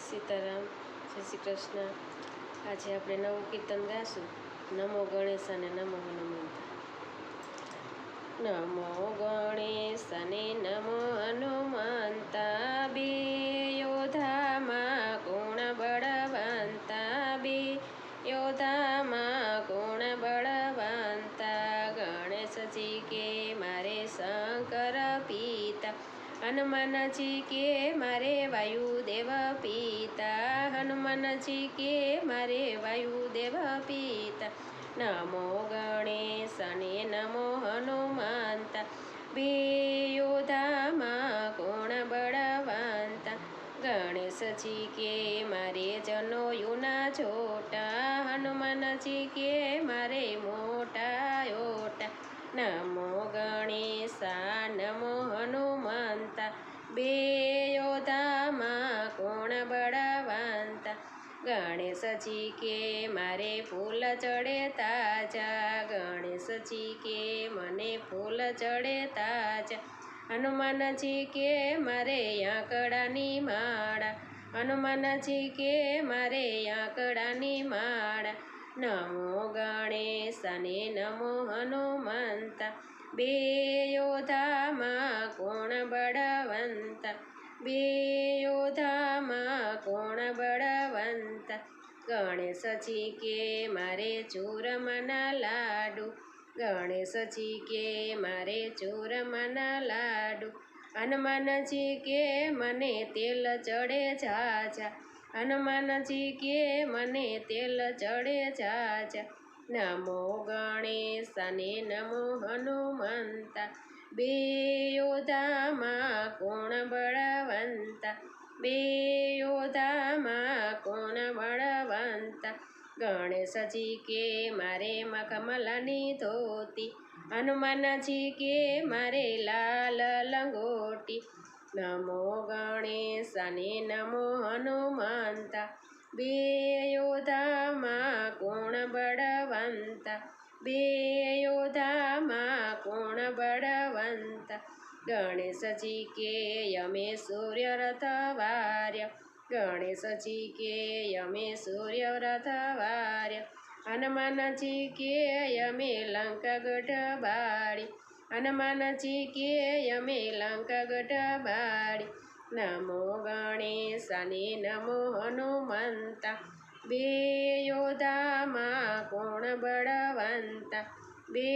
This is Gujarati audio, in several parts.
સીતારામ, જય શ્રી કૃષ્ણ। આજે આપણે નવું કીર્તન ગાશું, નમો ગણેશ અને નમો હનુમંતા। નમો ગણેશ અને નમો હનુમંતા, બે યોધામાં કોણ બળવંતા, બે યોધામાં કોણ બળવંતા। ગણેશજી કે મારે શંકર પિતા, હનુમાનજી કે મારે વાયુદેવ પિતા, હનુમાનજી કે મારે વાયુદેવ પિતા। નમો ગણેશ અને નમો હનુમંતા, બે યોધામાં કોણ બળવંતા। ગણેશજી કે મારે જનોયુના જોટા, હનુમાનજી કે મારે મોટા ઓટા। નમો ગણેશા નમો હનુમંતા, બે યોધામાં કોણ બળવંતા। ગણેશજી કે મારે ફૂલ ચડે તાજા, ગણેશજી કે મને ફૂલ ચડે તાજા। હનુમાનજી કે મારે આંકડાની માળા, હનુમાનજી કે મારે આંકડાની માળા। નમો ગણેશ અને નમો હનુમંતા, બે યોધામાં કોણ બળવંતા, બે યોધામાં કોણ બળવંતા। ગણેશજી કે મારે ચૂરમાના લાડુ, ગણેશજી કે મારે ચૂરમાના લાડુ। હનુમાનજી કે મને તેલ ચડે ઝાઝા, હનુમાનજી કે મને તેલ ચડે ઝાઝા। નમો ગણેશ અને નમો હનુમંતા, બે યોધામાં કોણ બળવંતા, બે યોધામાં કોણ બળવંતા। ગણેશજી કે મારે મખમલાની ધોતી, હનુમાનજી કે મારે લાલ લંગોટી। નમો ગણેશ અને નમો હનુમંતા, બે યોધામાં કોણ બળવંતા, બે યોધામાં કોણ બળવંતા। ગણેશજી કે અમે સૂર્ય રથ વાર્ય, ગણેશજી કે અમે સૂર્ય રથ વાર્ય। હનુમાનજી કે અમે લંકા ગઢ બાળી, હનુમાનજી કે અમે લંકા ગઢ બાળી। નમો ગણેશ અને નમો હનુમંતા, બે યોધામાં કોણ બળવંતા, બે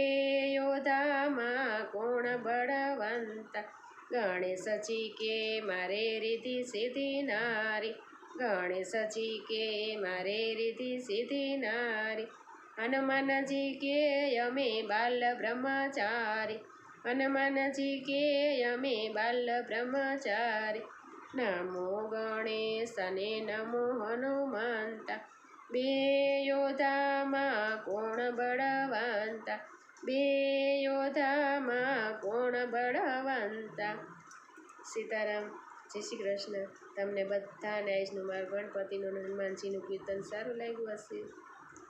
યોધામાં કોણ બળવંતા। ગણેશજી કે મારે રીધિ સિદ્ધિ નારી, ગણેશજી કે મારે રીધિ સિદ્ધિ નારી। હનુમાનજી કે અમે બાલ બ્રહ્મચારી, હનુમાનજી કે અમે બાલ બ્રહ્મચારી। નમો ગણેશ અને નમો હનુમંતા, બે યોધામાં કોણ બળવંતા, બે યોધામાં કોણ બળવંતા। સીતારામ, જય શ્રી કૃષ્ણ। તમને બધાને આજનું મારું ગણપતિનું અને હનુમાનજીનું કીર્તન સારું લાગ્યું હશે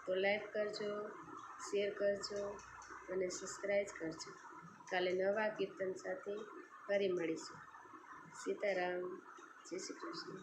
તો લાઈક કરજો, શેર કરજો અને સબસ્ક્રાઈબ કરજો। કાલે નવા કીર્તન સાથે ફરી મળીશું। સીતારામ, જય શ્રી કૃષ્ણ।